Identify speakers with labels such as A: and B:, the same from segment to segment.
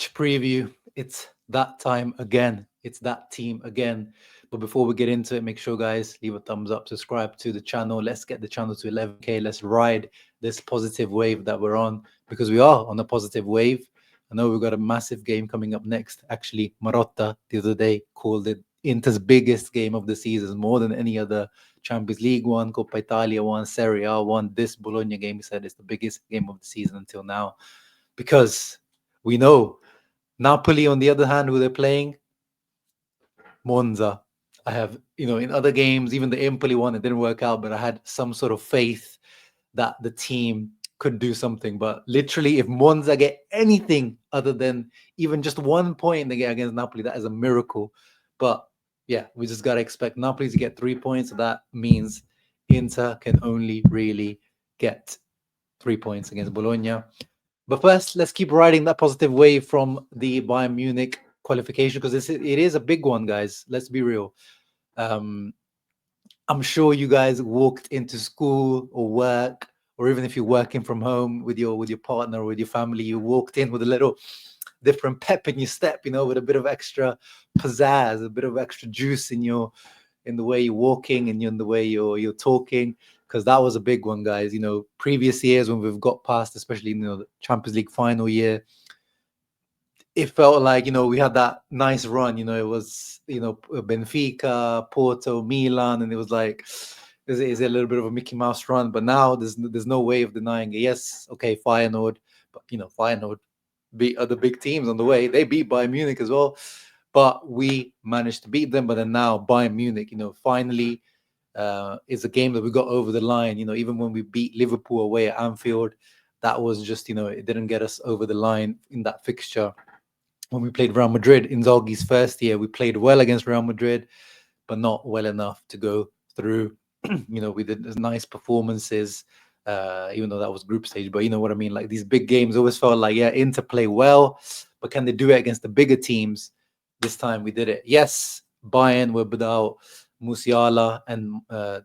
A: preview. It's that time again. It's that team again. But before we get into it, make sure, guys, leave a thumbs up, subscribe to the channel. Let's get the channel to 11K. Let's ride this positive wave that we're on, because we are on a positive wave. I know we've got a massive game coming up next. Actually, Marotta the other day called it Inter's biggest game of the season, more than any other Champions League one, Coppa Italia one, Serie A one. This Bologna game, he said, is the biggest game of the season until now, because we know Napoli, on the other hand, who they're playing, Monza. I have, in other games, even the Empoli one, it didn't work out, but I had some sort of faith that the team could do something. But literally, if Monza get anything other than even just 1 point they get against Napoli, that is a miracle. But yeah, we just got to expect Napoli to get 3 points. So that means Inter can only really get 3 points against Bologna. But first, let's keep riding that positive wave from the Bayern Munich qualification, because it is a big one, guys. Let's be real. I'm sure you guys walked into school or work, or even if you're working from home with your partner or with your family, you walked in with a little different pep in your step, with a bit of extra pizzazz, a bit of extra juice in the way you're walking and in the way you're talking, because that was a big one, guys. Previous years when we've got past, especially the Champions League final year, it felt like we had that nice run. It was Benfica, Porto, Milan, and it was like is a little bit of a Mickey Mouse run. But now there's no way of denying it. Yes, okay, Feyenoord, but Feyenoord beat other big teams on the way. They beat Bayern Munich as well, but we managed to beat them. But then now Bayern Munich, finally, is a game that we got over the line. Even when we beat Liverpool away at Anfield, that was just it didn't get us over the line in that fixture. When we played Real Madrid in Zalgi's first year, we played well against Real Madrid, but not well enough to go through. We did nice performances, even though that was group stage. But you know what I mean? Like, these big games always felt like, yeah, Inter play well, but can they do it against the bigger teams? This time we did it. Yes, Bayern were without Musiala and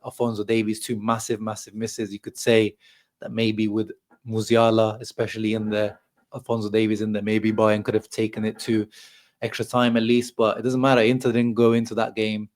A: Alphonso Davies, two massive misses. You could say that maybe with Musiala, especially in there, Alphonso Davies in there, maybe Bayern could have taken it to extra time at least. But it doesn't matter. Inter didn't go into that game,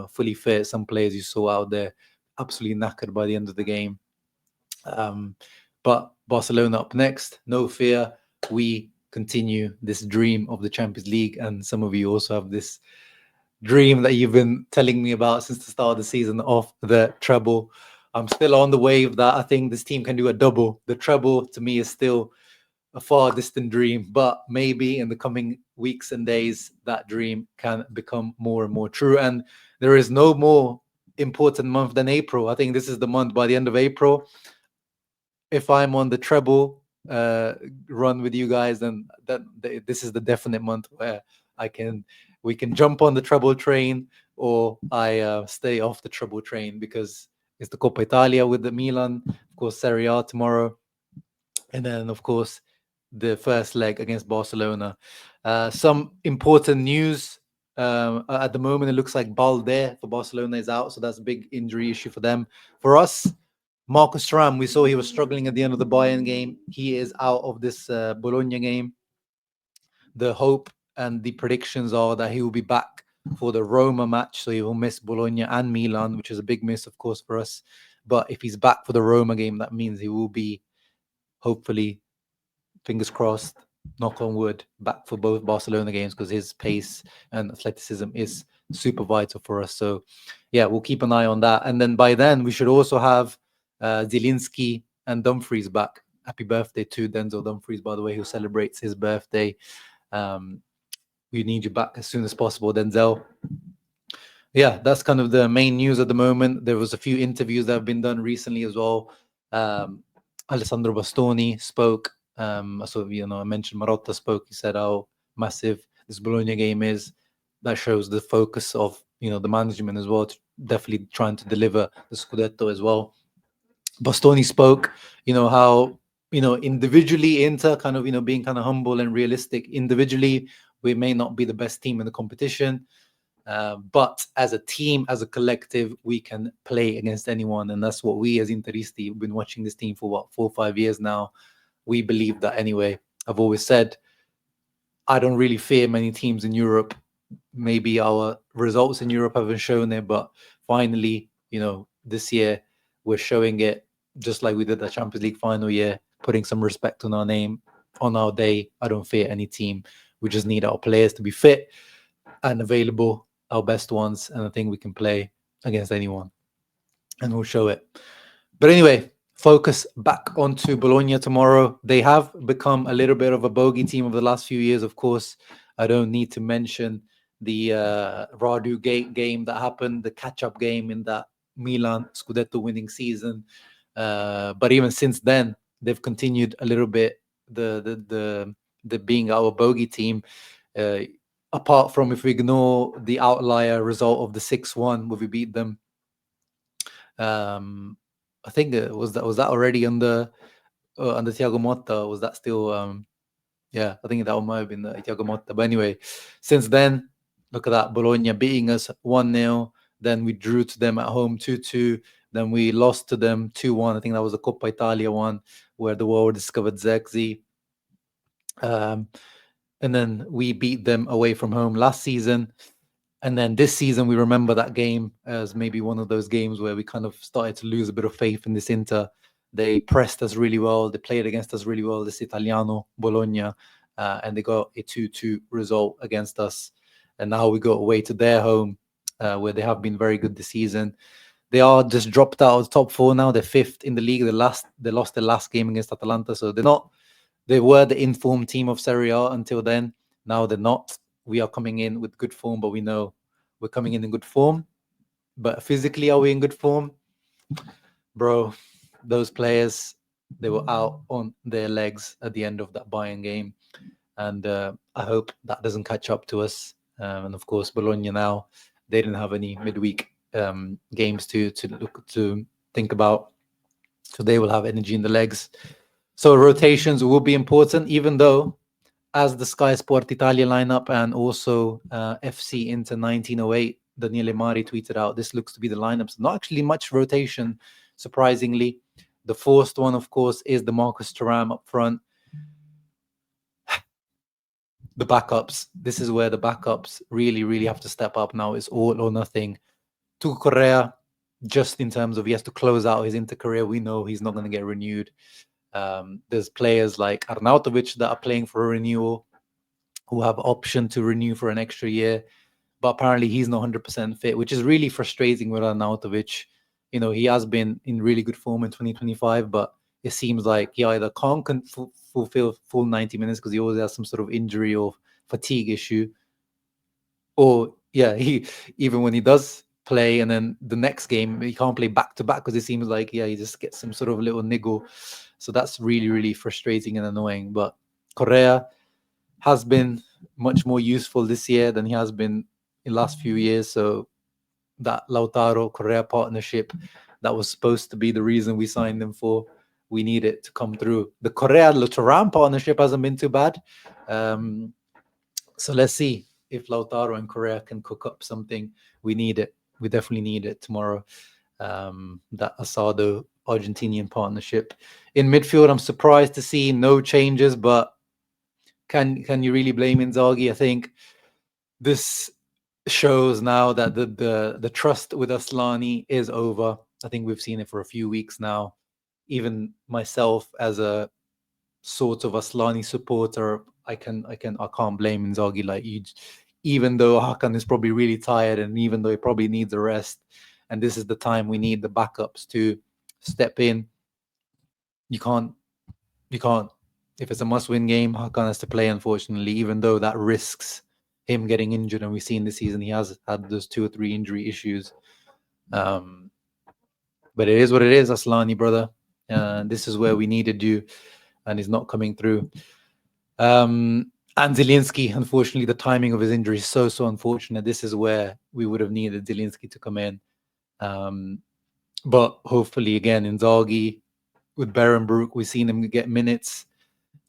A: fully fit. Some players you saw out there absolutely knackered by the end of the game. But Barcelona up next, no fear. We continue this dream of the Champions League, and some of you also have this dream that you've been telling me about since the start of the season of the treble. I'm still on the wave that I think this team can do a double. The treble to me is still a far distant dream, but maybe in the coming weeks and days that dream can become more and more true. And there is no more important month than April. I think this is the month. By the end of April, if I'm on the treble run with you guys, then this is the definite month where we can jump on the treble train, or I stay off the treble train, because it's the Coppa Italia with the Milan, of course, Serie A tomorrow, and then of course the first leg against Barcelona. Some important news at the moment. It looks like Balde for Barcelona is out, so that's a big injury issue for them. For us, Marcus Thuram, we saw he was struggling at the end of the Bayern game. He is out of this Bologna game. The hope and the predictions are that he will be back for the Roma match, so he will miss Bologna and Milan, which is a big miss, of course, for us. But if he's back for the Roma game, that means he will be, hopefully, fingers crossed, knock on wood, back for both Barcelona games, because his pace and athleticism is super vital for us. So yeah, we'll keep an eye on that. And then by then we should also have Zielinski and Dumfries back. Happy birthday to Denzel Dumfries, by the way, who celebrates his birthday. We need you back as soon as possible, Denzel. Yeah, that's kind of the main news at the moment. There was a few interviews that have been done recently as well. Alessandro Bastoni spoke. So I mentioned Marotta spoke. He said how massive this Bologna game is. That shows the focus of the management as well, definitely trying to deliver the Scudetto as well. Bastoni spoke, how individually Inter kind of being kind of humble and realistic. Individually, we may not be the best team in the competition, but as a team, as a collective, we can play against anyone, and that's what we as Interisti have been watching this team for 4 or 5 years now. We believe that anyway. I've always said I don't really fear many teams in Europe. Maybe our results in Europe haven't shown it, but finally, this year we're showing it, just like we did the Champions League final year, putting some respect on our name, on our day. I don't fear any team. We just need our players to be fit and available, our best ones, and I think we can play against anyone, and we'll show it. But anyway, focus back onto Bologna tomorrow. They have become a little bit of a bogey team over the last few years, of course. I don't need to mention the Radu game that happened, the catch-up game in that Milan Scudetto winning season. But even since then, they've continued a little bit the being our bogey team. Apart from if we ignore the outlier result of the 6-1 where we beat them. I think was that already under Thiago Motta? Was that still? Yeah, I think that might have been Thiago Motta. But anyway, since then, look at that, Bologna beating us 1-0. Then we drew to them at home 2-2. Then we lost to them 2-1. I think that was the Coppa Italia one where the world discovered Zexi. And then we beat them away from home last season. And then this season, we remember that game as maybe one of those games where we kind of started to lose a bit of faith in this Inter. They pressed us really well. They played against us really well, this Italiano, Bologna, and they got a 2-2 result against us. And now we go away to their home, where they have been very good this season. They are just dropped out of the top four now. They're fifth in the league. They lost their last game against Atalanta. So they were the informed team of Serie A until then. Now they're not. We are coming in with good form, but we know we're coming in good form. But physically, are we in good form? Bro, those players, they were out on their legs at the end of that Bayern game. And I hope that doesn't catch up to us. And of course, Bologna now, they didn't have any midweek games to think about. So they will have energy in the legs. So rotations will be important, even though as the Sky Sport Italia lineup and also FC Inter 1908, Daniele Mari tweeted out, this looks to be the lineups. Not actually much rotation, surprisingly. The forced one, of course, is the Marcus Thuram up front. The backups. This is where the backups really, really have to step up now. It's all or nothing. To Correa, just in terms of he has to close out his Inter career. We know he's not going to get renewed. There's players like Arnautovic that are playing for a renewal who have option to renew for an extra year, but apparently he's not 100% fit, which is really frustrating with Arnautovic. He has been in really good form in 2025, but it seems like he either can't fulfill full 90 minutes because he always has some sort of injury or fatigue issue, or he even when he does play and then the next game he can't play back to back because it seems like he just gets some sort of little niggle. So that's really, really frustrating and annoying. But Correa has been much more useful this year than he has been in the last few years. So that Lautaro Correa partnership that was supposed to be the reason we signed them for, we need it to come through. The Correa Thuram partnership hasn't been too bad. So let's see if Lautaro and Correa can cook up something. We need it. We definitely need it tomorrow. That ASADO Argentinian partnership. In midfield, I'm surprised to see no changes, but can you really blame Inzaghi? I think this shows now that the trust with Aslani is over. I think we've seen it for a few weeks now. Even myself, as a sort of Aslani supporter, I can't blame Inzaghi. Like, even though Hakan is probably really tired, and even though he probably needs a rest, and this is the time we need the backups to step in. You can't. If it's a must-win game, Hakan has to play, unfortunately, even though that risks him getting injured. And we've seen this season he has had those 2 or 3 injury issues. But it is what it is, Aslani, brother. This is where we needed you, and he's not coming through. And Zielinski, unfortunately, the timing of his injury is so unfortunate. This is where we would have needed Zielinski to come in. But hopefully, again, Inzaghi with Berenbrook, we've seen him get minutes.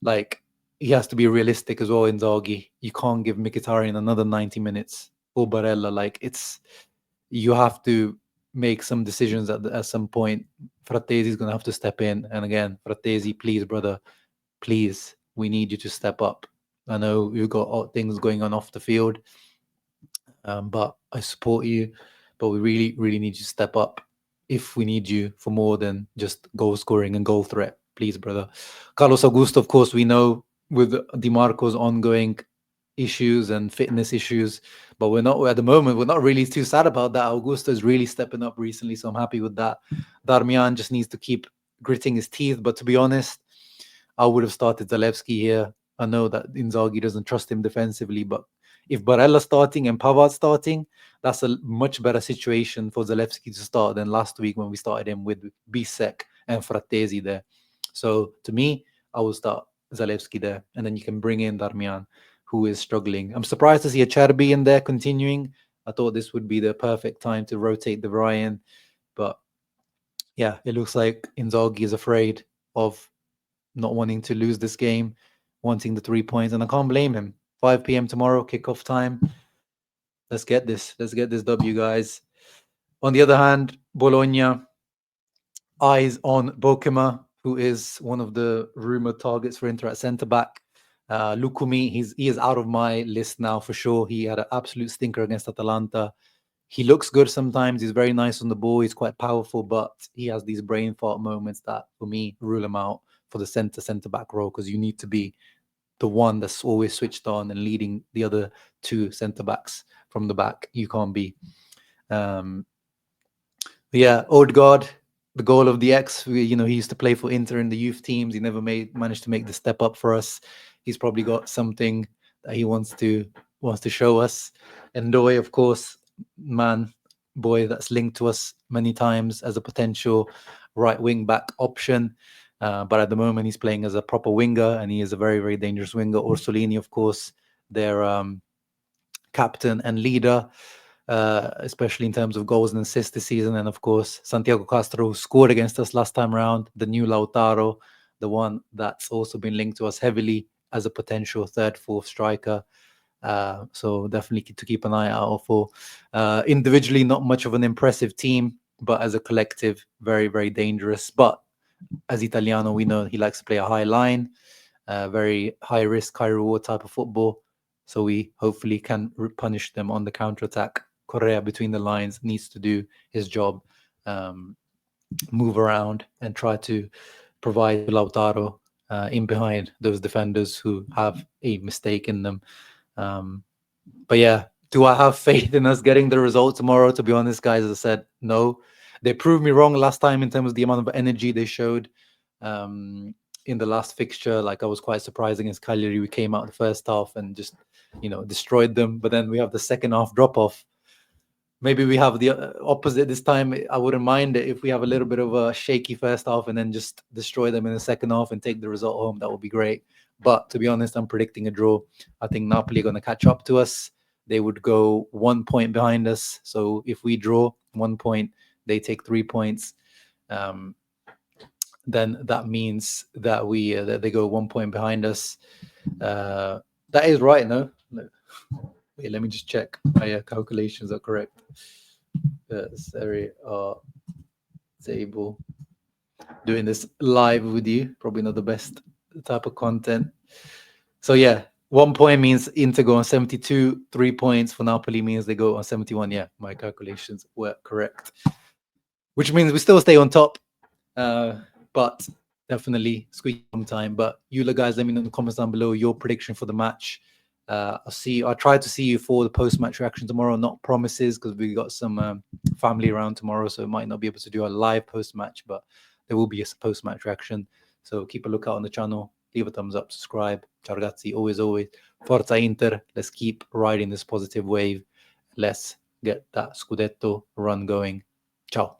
A: Like, he has to be realistic as well, Inzaghi. You can't give Mkhitaryan another 90 minutes or Barella. Like, you have to make some decisions at some point. Frattesi is going to have to step in. And again, Frattesi, please, brother, please, we need you to step up. I know you've got things going on off the field, but I support you. But we really, really need you to step up if we need you for more than just goal scoring and goal threat. Please, brother. Carlos Augusto, of course, we know with DiMarco's ongoing issues and fitness issues, but we're not at the moment. We're not really too sad about that. Augusto is really stepping up recently, so I'm happy with that. Darmian just needs to keep gritting his teeth. But to be honest, I would have started Zalewski here. I know that Inzaghi doesn't trust him defensively, but if Barella starting and Pavard starting, that's a much better situation for Zalewski to start than last week when we started him with Bisek and Frattesi there. So to me, I will start Zalewski there, and then you can bring in Darmian, who is struggling. I'm surprised to see a Cherby in there continuing. I thought this would be the perfect time to rotate the Ryan, but yeah, it looks like Inzaghi is afraid of not wanting to lose this game, wanting the 3 points, and I can't blame him. 5 p.m. tomorrow, kickoff time. Let's get this. Let's get this W, guys. On the other hand, Bologna, eyes on Bokema, who is one of the rumored targets for Inter at centre back. Lukumi, he is out of my list now for sure. He had an absolute stinker against Atalanta. He looks good sometimes. He's very nice on the ball. He's quite powerful, but he has these brain fart moments that, for me, rule him out for the centre back role, because you need to be the one that's always switched on and leading the other two centre backs from the back. You can't be. Yeah, Odegaard, the goal of the ex. He used to play for Inter in the youth teams. He never managed to make the step up for us. He's probably got something that he wants to show us. And Ndoye, of course, boy that's linked to us many times as a potential right wing back option. But at the moment, he's playing as a proper winger, and he is a very, very dangerous winger. Orsolini, of course, their captain and leader, especially in terms of goals and assists this season. And of course, Santiago Castro, who scored against us last time around, the new Lautaro, the one that's also been linked to us heavily as a potential third, fourth striker. So definitely to keep an eye out for. Individually, not much of an impressive team, but as a collective, very, very dangerous. But as Italiano, we know he likes to play a high line, very high risk, high reward type of football. So we hopefully can punish them on the counter-attack. Correa between the lines needs to do his job, move around and try to provide Lautaro in behind those defenders who have a mistake in them. But yeah, do I have faith in us getting the result tomorrow? To be honest, guys, as I said, no. They proved me wrong last time in terms of the amount of energy they showed in the last fixture. Like, I was quite surprised against Cagliari. We came out the first half and just, destroyed them. But then we have the second half drop off. Maybe we have the opposite this time. I wouldn't mind it if we have a little bit of a shaky first half and then just destroy them in the second half and take the result home. That would be great. But to be honest, I'm predicting a draw. I think Napoli are going to catch up to us. They would go 1 point behind us. So if we draw 1 point, they take 3 points. Then that means that that they go 1 point behind us. That is right, no? Wait, let me just check. My calculations are correct. Serie A table. Doing this live with you, probably not the best type of content. So yeah, 1 point means Inter go on 72. 3 points for Napoli means they go on 71. Yeah, my calculations were correct. Which means we still stay on top. But definitely squeeze some time. But you guys, let me know in the comments down below your prediction for the match. I'll try to see you for the post-match reaction tomorrow. Not promises, because we got some family around tomorrow, so might not be able to do a live post-match, but there will be a post-match reaction. So keep a lookout on the channel. Leave a thumbs up, subscribe. Ciao ragazzi, always, Forza Inter. Let's keep riding this positive wave. Let's get that Scudetto run going. Ciao.